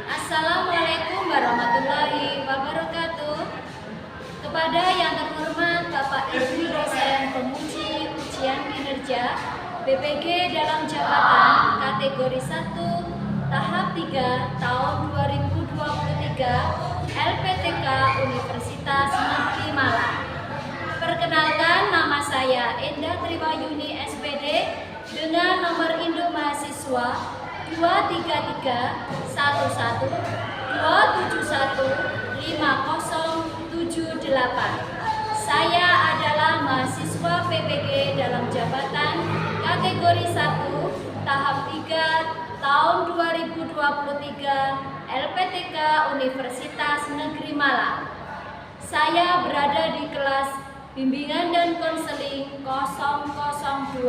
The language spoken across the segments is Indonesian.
Assalamualaikum warahmatullahi wabarakatuh. Kepada yang terhormat Bapak Ibu dosen pemuji ujian kinerja BPG dalam jabatan kategori 1 tahap 3 tahun 2023 LPTK Universitas Negeri Malang. Perkenalkan, nama saya Endah Triwayuni SPD dengan nomor induk mahasiswa 2331127150778. Saya adalah mahasiswa PPG dalam jabatan kategori 1 tahap 3 tahun 2023 LPTK Universitas Negeri Malang. Saya berada di kelas bimbingan dan konseling 002.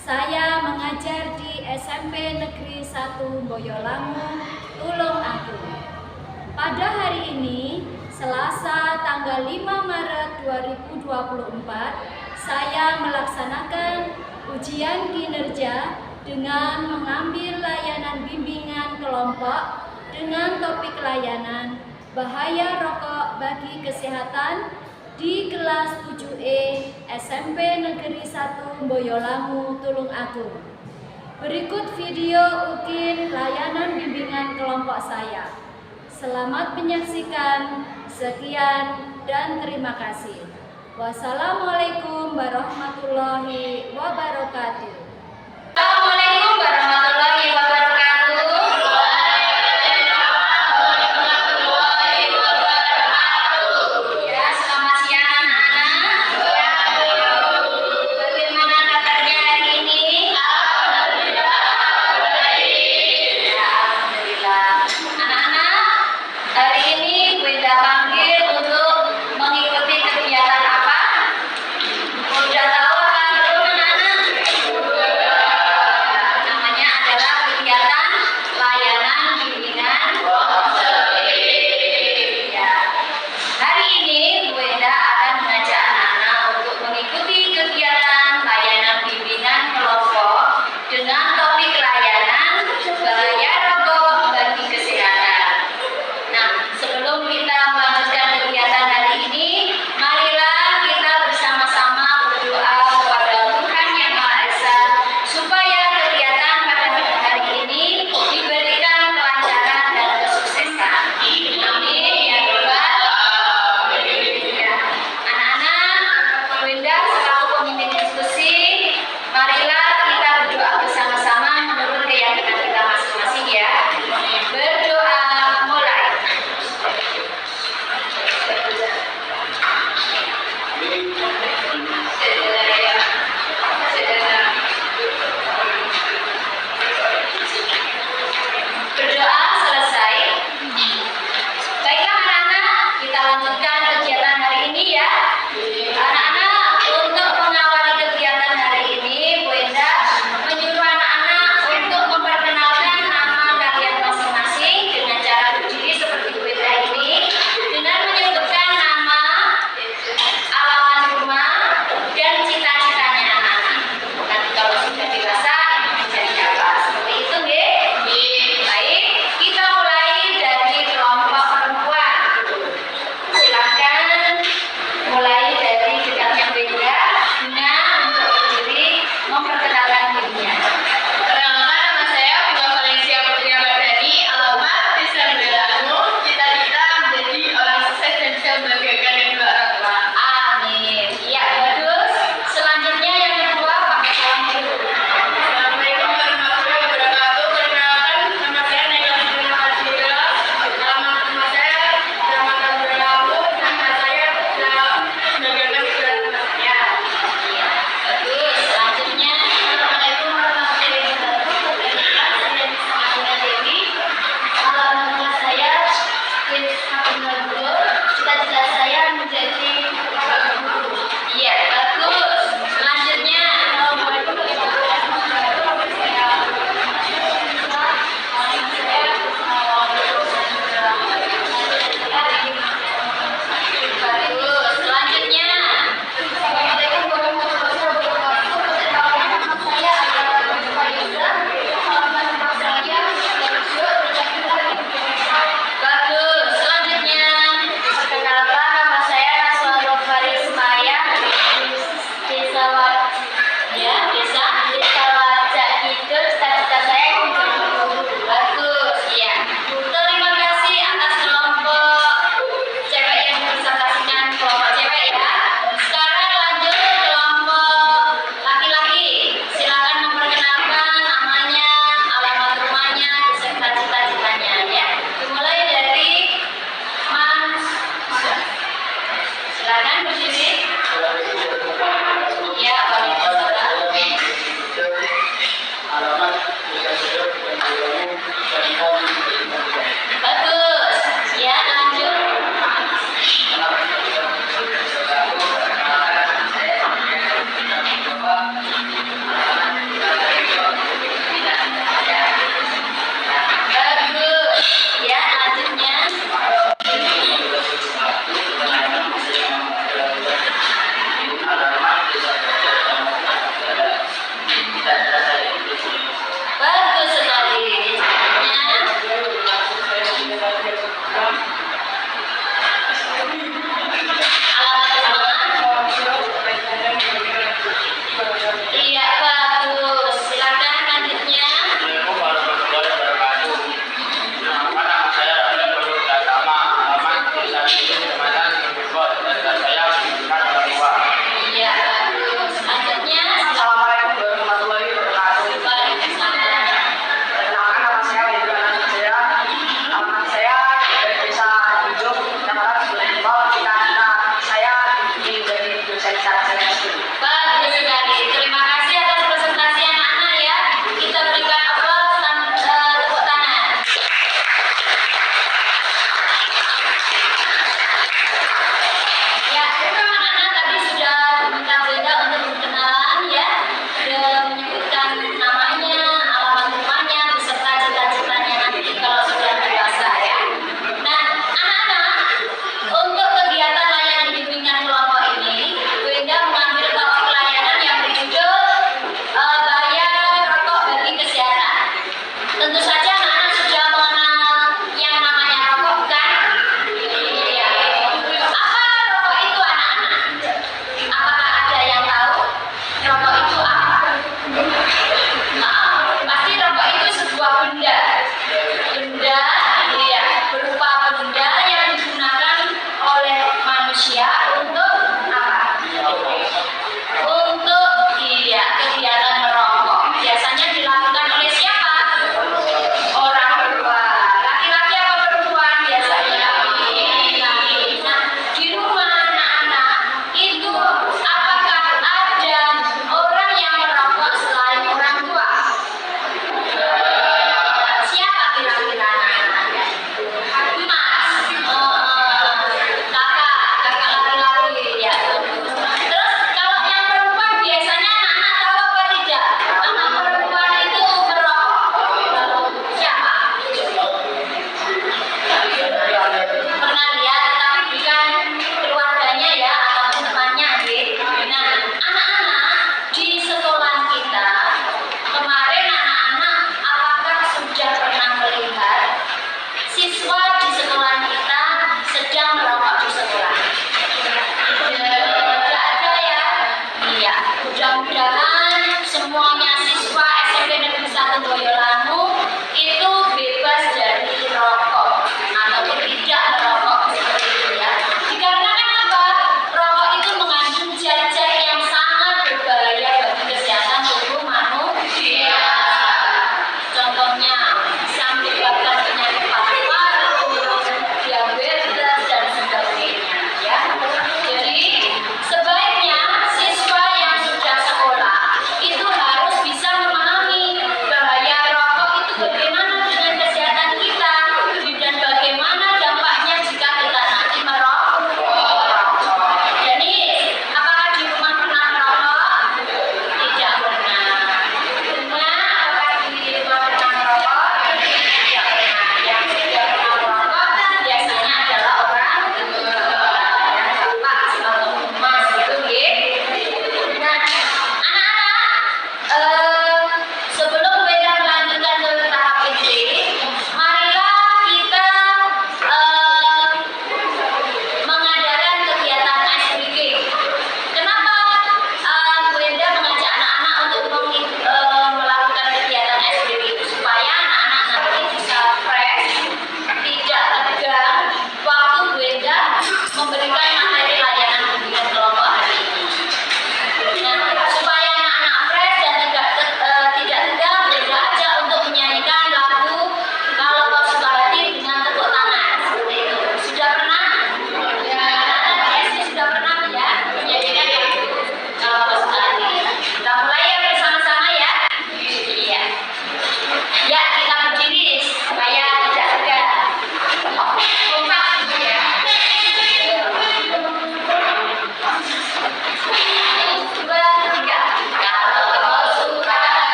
Saya mengajar di SMP Negeri 1 Boyolangu, Tulungagung. Pada hari ini, Selasa tanggal 5 Maret 2024, saya melaksanakan ujian kinerja dengan mengambil layanan bimbingan kelompok dengan topik layanan bahaya rokok bagi kesehatan di kelas 7E SMP Negeri 1 Boyolangu, Tulungagung. Berikut video UKIN layanan bimbingan kelompok saya. Selamat menyaksikan. Sekian dan terima kasih. Wassalamualaikum warahmatullahi wabarakatuh. Assalamualaikum warahmatullahi wabarakatuh. Namanya adalah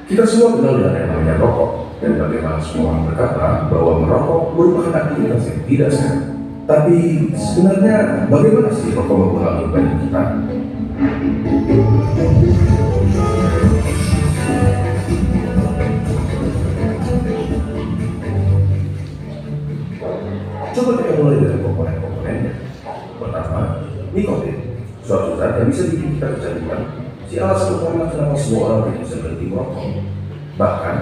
Kita semua kenal dengan yang namanya rokok, dan bagaimana semua orang berkata bahwa merokok merupakan aktivitas yang tidak sehat. Tapi sebenarnya bagaimana sih rokok mempengaruhi badan kita? Coba kita mulai dari komponen-komponennya. Pertama, nikotin, suatu zat yang bisa bikin kita kecanduan. Si alasan utama kenapa semua orang tidak bisa berhenti merokok. Bahkan,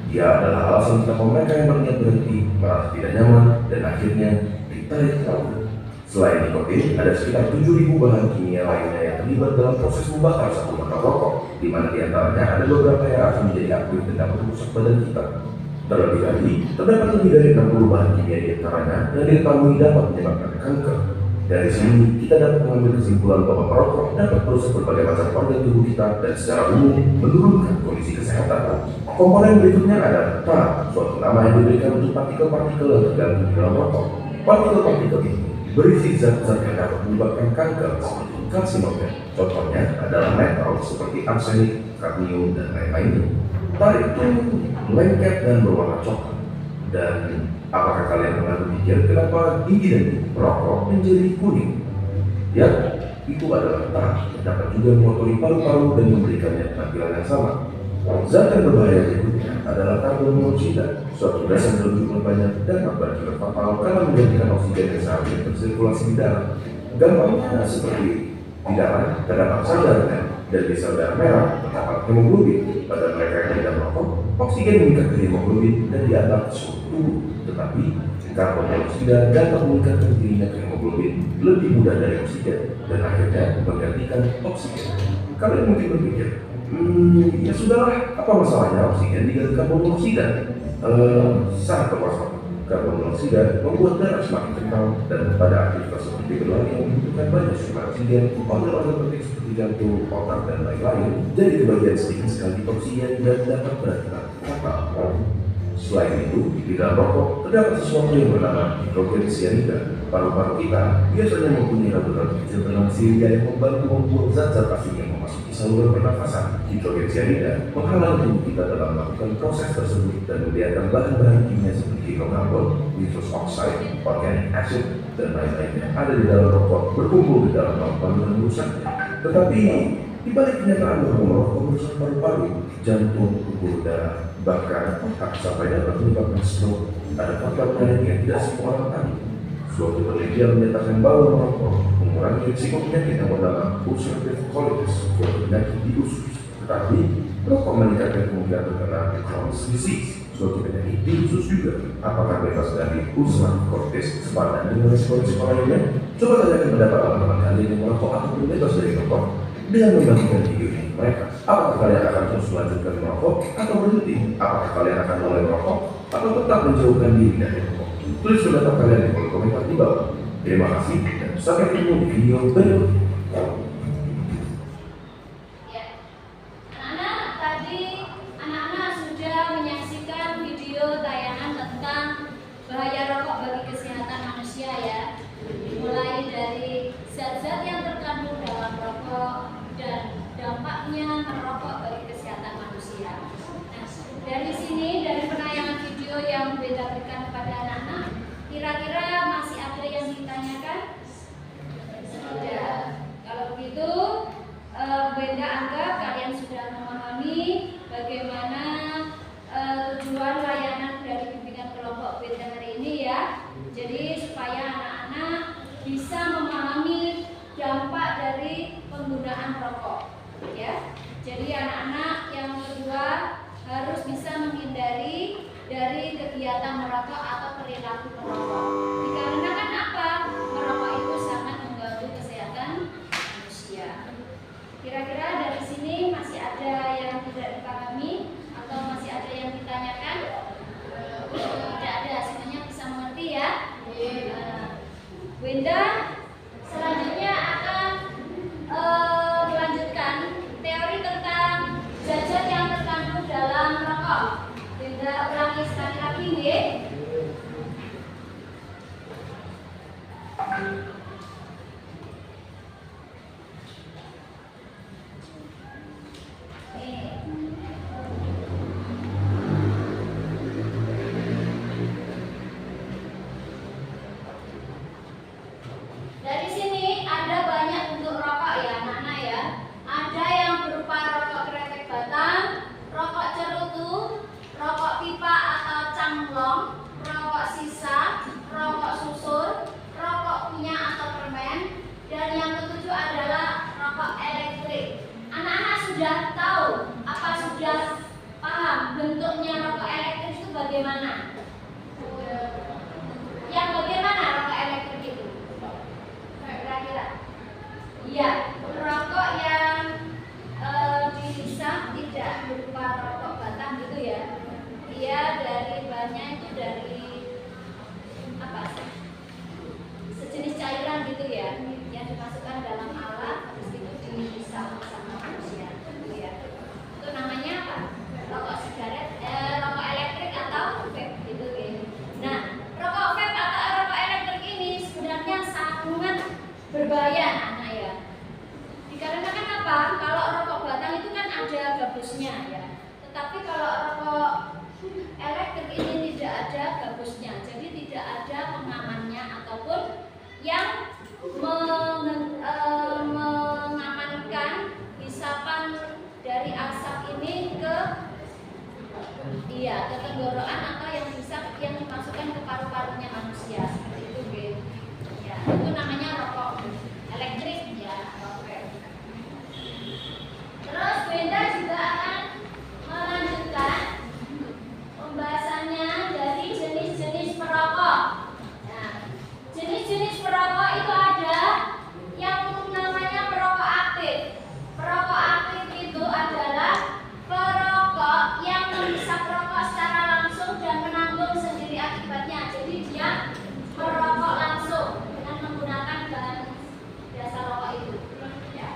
dia adalah alasan kenapa mereka yang berniat berhenti merasa tidak nyaman dan akhirnya ditarik ke laut. Selain nikotin, ada sekitar 7.000 bahan kimia lainnya yang terlibat dalam proses membakar satu batang rokok, di mana diantaranya ada beberapa yang akan menjadi aktif dan dapat merusak badan kita. Terlebih lagi, terdapat lebih dari 60 bahan kimia di antaranya yang diketahui dapat menyebabkan kanker. Dari sini, kita dapat mengambil kesimpulan bahwa merokok dapat merusak berbagai macam organ tubuh kita dan secara umum menurunkan kondisi kesehatan. Komponen berikutnya adalah tar, suatu nama yang diberikan untuk partikel-partikel yang tergandung di dalam rokok. Partikel-partikel ini berisi zat-zat yang dapat menyebabkan kanker seperti karsinogen. Contohnya adalah metal seperti arsenik, kadmium, dan lain-lainnya. Tar itu lengket dan berwarna coklat. Dan apakah kalian pernah berpikir kenapa gigi dan kuku merokok menjadi kuning? Ya, itu adalah tar yang dapat juga mengotori paru-paru dan memberikannya penampilan yang sama. Zat yang berbahaya berikutnya adalah karbon monoksida, suatu gas yang berjumlah banyak dapat berakibat fatal karena menjadikan oksigen yang seharusnya bersirkulasi di darah. Gampangnya seperti di darah terdapat sel darah dan di sel darah merah terdapat hemoglobin. Pada mereka yang tidak merokok, oksigen mengikat ke hemoglobin dan diantar ke seluruh tubuh. Tetapi karbon monoksida dapat meningkatkan dirinya ke hemoglobin lebih mudah dari oksigen dan akhirnya menggantikan oksigen. Kalian mungkin berpikir, ya sudahlah, apa masalahnya oksigen diganti karbon monoksida? Sangat terpaksa. Karbon monoksida membuat darah semakin kental dan pada aktivitas seperti berlari yang membutuhkan banyak sumber oksigen, organ-organ penting seperti jantung, otak, dan lain-lain jadi kebagian sedikit sekali oksigen dan dapat berakibat fatal. Selain itu, di dalam rokok terdapat sesuatu yang bernama hidrogen cyanida. Paru-paru kita biasanya mempunyai rambut-rambut kecil bernama silia yang membantu membuang zat-zat asing yang memasuki saluran pernafasan. Hidrogen cyanida menghalangi tubuh kita dalam melakukan proses tersebut dan membiarkan bahan-bahan kimia seperti hidrokarbon, nitrous oxide, organic acid, dan lain-lainnya ada di dalam rokok berkumpul di dalam paru-paru dan merusaknya. Tetapi di balik kenyataan bahwa merokok merusak paru-paru, jantung, pembuluh darah, bahkan otak sampai dapat menyebabkan stroke, ada faktor lain yang tidak semua orang tahu. Suatu penelitian menyatakan bahwa merokok mengurangi risiko penyakit yang bernama ulcerative colitis, suatu penyakit di usus. Tetapi merokok meningkatkan kemungkinan terkena Crohn's disease, suatu penyakit di usus juga. Apakah bebas dari ulcerative colitis sepadan dengan risiko-risiko lainnya? Coba tanyakan pendapat teman-teman kalian yang merokok ataupun bebas dari rokok dengan membagikan video ini mereka. Apakah kalian akan terus melanjutkan merokok atau berhenti? Apakah kalian akan mulai merokok atau tetap menjauhkan diri dari rokok? Tulis pendapat kalian di kolom komentar di bawah. Terima kasih dan sampai ketemu di video berikutnya. Anak-anak, tadi anak-anak sudah menyaksikan video tayangan tentang bahaya rokok bagi kesehatan manusia ya. Mulai dari zat-zat yang terkandung dalam rokok dan dampaknya merokok bagi kesehatan manusia. Nah, dari sini, dari penayangan video yang Benda berikan kepada anak-anak, kira-kira masih ada yang ditanyakan? Tidak. Kalau begitu, Benda anggap kalian sudah memahami bagaimana tujuan layanan dari bimbingan kelompok Benda hari ini ya. Jadi supaya anak-anak bisa memahami dampak dari penggunaan rokok ya. Jadi anak-anak yang kedua harus bisa menghindari dari kegiatan merokok atau perilaku merokok. Dikarenakan apa? Merokok itu sangat mengganggu kesehatan manusia. Kira-kira dari sini masih ada yang tidak dipahami atau masih ada yang ditanyakan? Tidak ada, semuanya bisa mengerti ya. Wenda selanjutnya akan melanjutkan teori tentang zat-zat yang terkandung dalam rokok. Wenda ulangi sekali lagi, nggih. bagaimana? Yang bagaimana rokok elektrik itu? Kira-kira? Iya, rokok yang dihisap tidak berupa rokok batang gitu ya. Dia dari bahannya itu dari apa sih? Sejenis cairan gitu ya, yang dimasukkan dalam alat, habis itu dihisap sama manusia gitu ya. Itu namanya apa? Rokok sigaret, rokok elektrik atau vape gitu ya. Nah, rokok vape atau rokok elektrik ini sebenarnya sangat berbahaya anak ya. Dikarenakan apa? Kalau rokok batang itu kan ada gabusnya ya. Tetapi kalau rokok elektrik ini tidak ada gabusnya, jadi tidak ada pengamannya ataupun yang mengamankan hisapan dari asap ini ke tenggorokan atau yang bisa yang dimasukkan ke paru-parunya manusia seperti itu, Be. Ya, itu namanya rokok elektrik ya. Oke. Terus Benda juga akan melanjutkan pembahasannya dari jenis-jenis perokok. Nah, jenis-jenis perokok itu ada yang namanya perokok aktif. Perokok aktif itu adalah perokok yang menghisap rokok secara langsung dan menanggung sendiri akibatnya. Jadi dia merokok langsung dengan menggunakan bahan dasar rokok itu. Ya.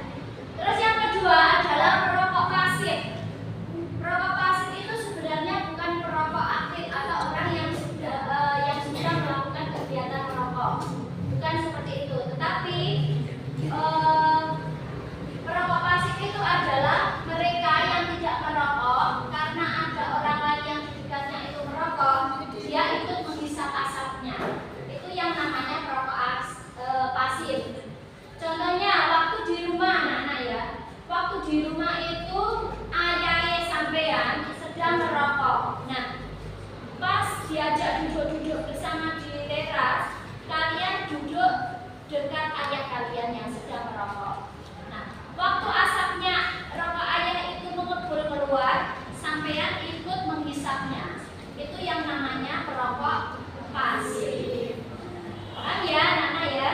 Terus yang kedua adalah perokok pasif. Perokok pasif itu sebenarnya bukan perokok aktif atau orang yang sudah melakukan kegiatan merokok. Bukan seperti itu. Tetapi perokok pasif itu adalah mereka yang tidak merokok karena ada orang lain yang di dekatnya itu merokok, dia ikut menghisap asapnya. Itu yang namanya perokok pasif. Contohnya waktu di rumah anak-anak ya. Waktu di rumah itu ayah sampean sedang merokok. Nah, pas diajak duduk-duduk bersama di teras, kalian duduk dekat ayah kalian yang sedang merokok. Nah, waktu asapnya rokok ayah itu mengepul keluar, sampean ikut menghisapnya. Itu yang namanya perokok pasif. Paham ya, anak-anak ya?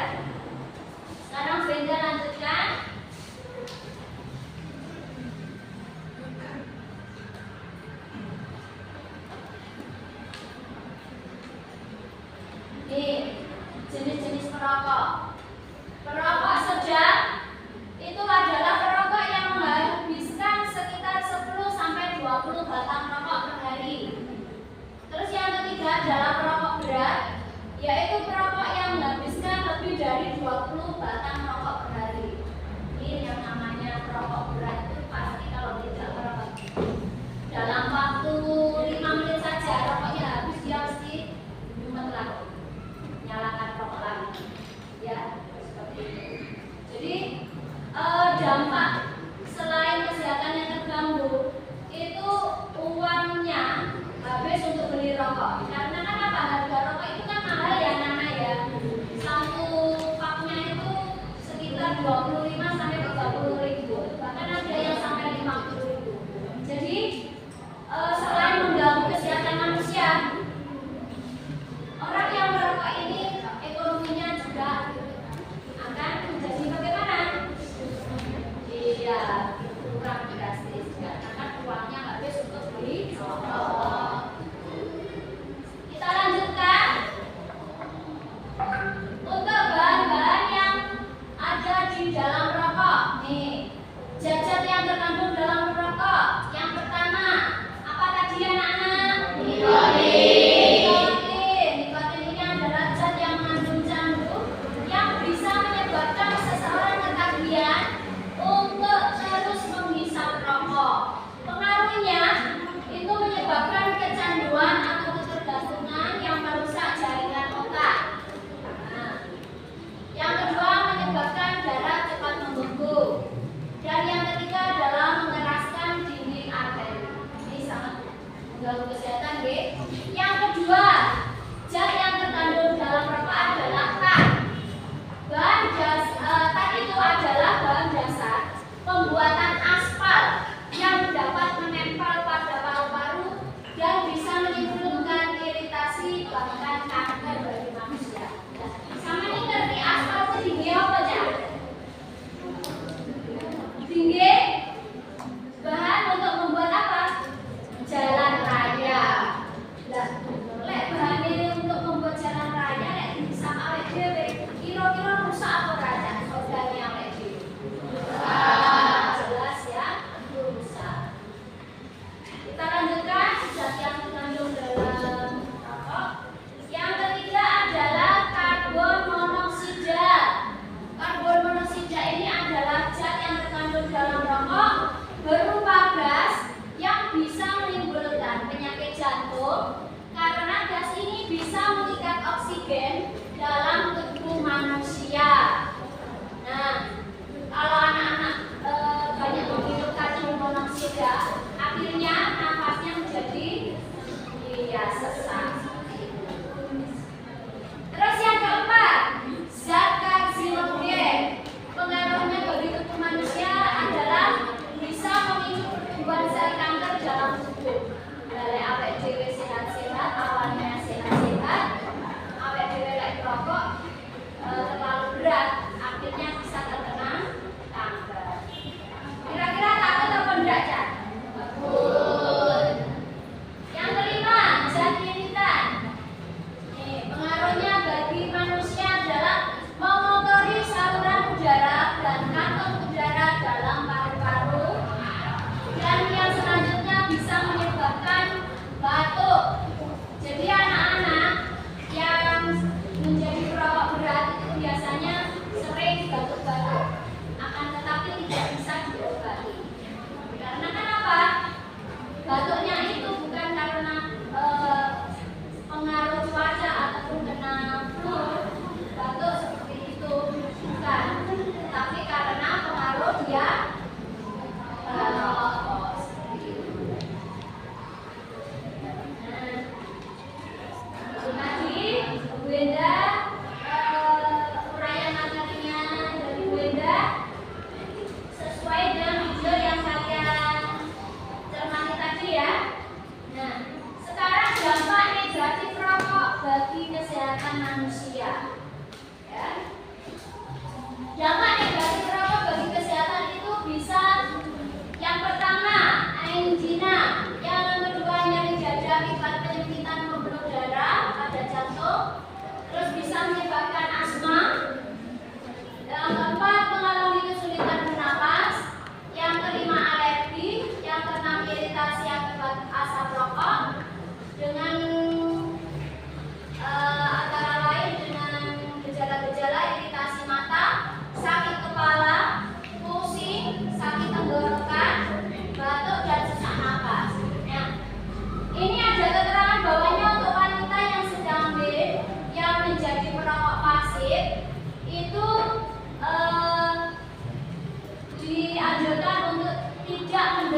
Sekarang Benda lanjutkan. Nih, jenis-jenis perokok. Perokok sedang itu adalah perokok yang menghabiskan sekitar 10 sampai 20 batang rokok per hari. Terus yang ketiga adalah perokok berat, yaitu perokok yang menghabiskan lebih dari 20 batang rokok per hari. Ini yang namanya perokok berat itu pasti kalau tidak merokok dalam waktu 5 menit saja rokoknya habis, dia mesti gemeteran, nyalakan rokok lagi. Ya, seperti itu. Jadi dampak selain kesehatannya terganggu, itu uangnya habis untuk beli rokok. Karena kan apa, harga rokok itu kan mahal ya Nana ya.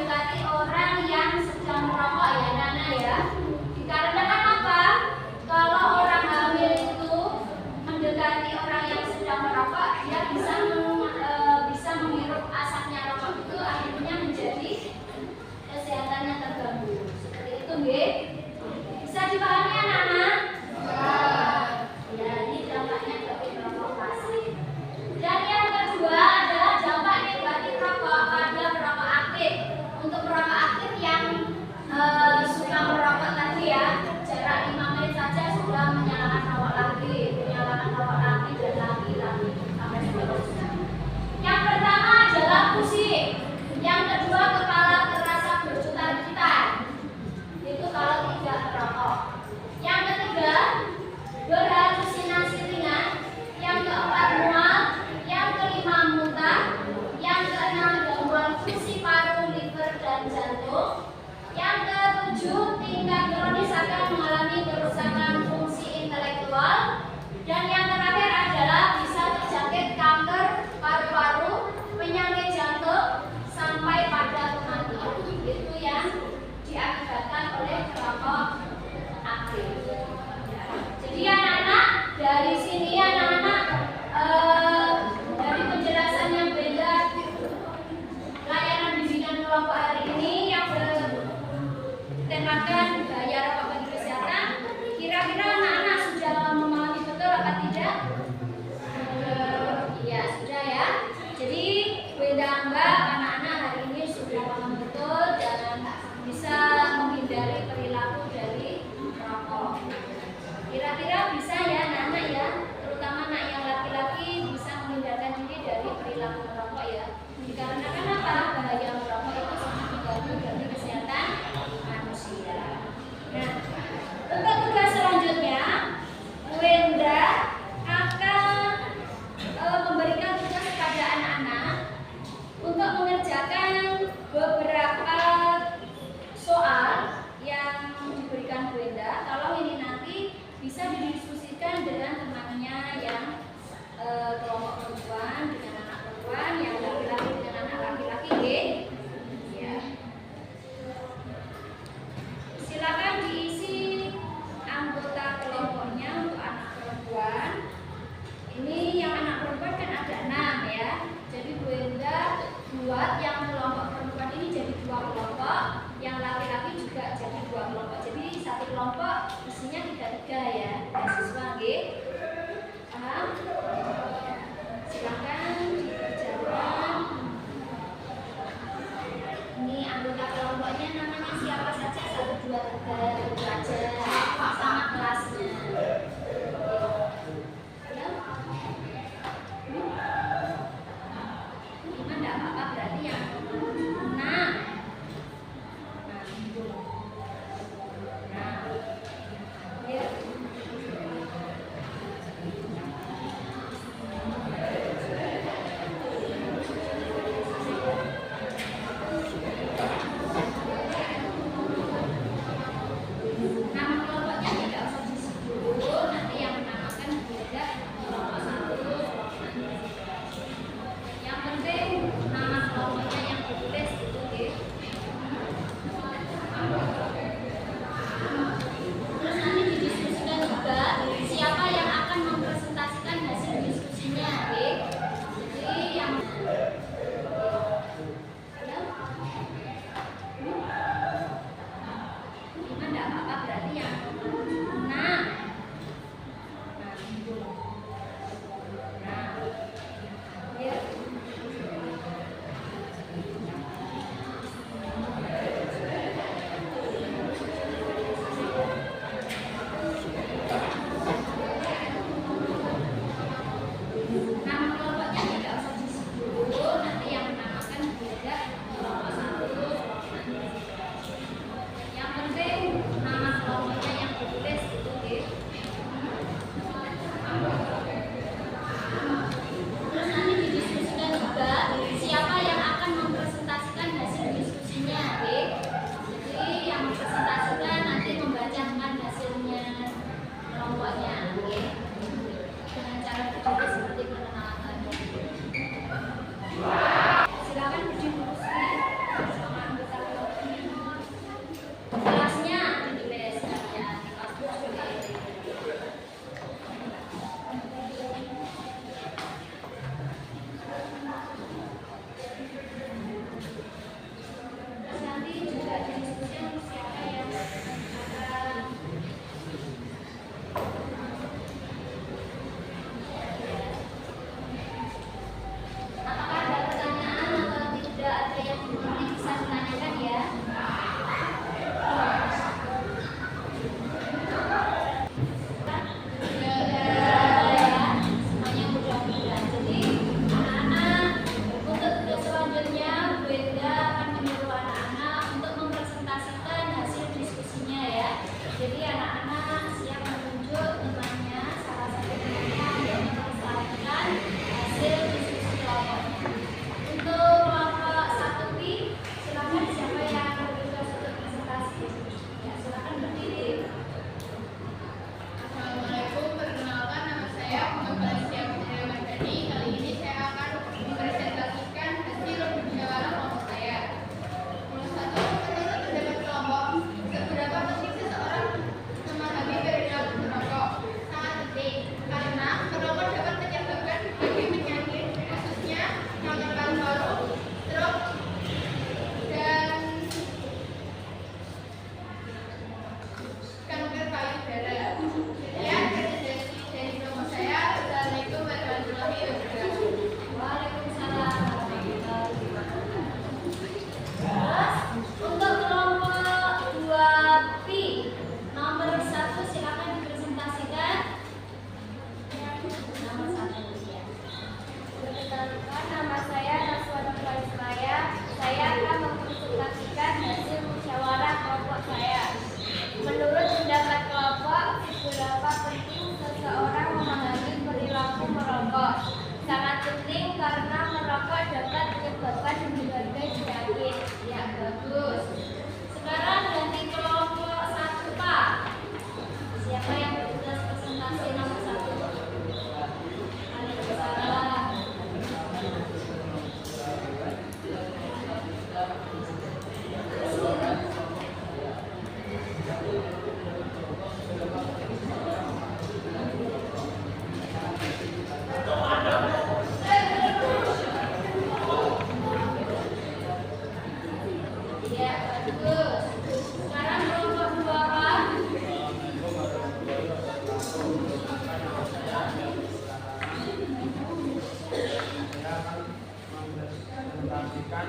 mendekati orang yang sedang merokok ya Nana ya. Dikarenakan apa? Kalau orang hamil itu mendekati orang yang sedang merokok, dia bisa menghirup asapnya rokok itu, akhirnya menjadi kesehatannya terganggu. Seperti itu, nggih. Bisa dipahami anak-anak? Ya, ini dampaknya bagi perokok pasif. Dan yang kedua adalah dampak negatif rokok pada perokok aktif. Untuk perokok Jadi kali ini saya akan mempresentasikan hasil musyawarah kelompok saya. Nomor 1, menurut pendapat kelompok, seberapa penting seseorang memahami perilaku merokok? Sangat penting, karena merokok dapat menyebabkan berbagai penyakit, khususnya kanker paru-paru, stroke, dan kanker payudara. Sekian presentasi dari kelompok saya. Assalamualaikum warahmatullahi wabarakatuh. Waalaikumsalam warahmatullahi wabarakatuh. Terus untuk kelompok 2B nomor 1 silakan dipresentasikan. Nomor 1 ya. Perkenalkan, nama saya Naswana Faislaya. Saya akan mempresentasikan hasil musyawarah kelompok saya. Menurut pendapat kelompok, seberapa penting seseorang memahami perilaku merokok? Sangat penting karena merokok dapat menyebabkan berbagai penyakit. Ya, bagus. Sekarang ganti kelompok 1, Pak. Siapa yang bertugas presentasi nomor 1? Waalaikumsalam. Ya, bagus. Sekarang kelompok 2, Pak. Saya akan mempresentasikan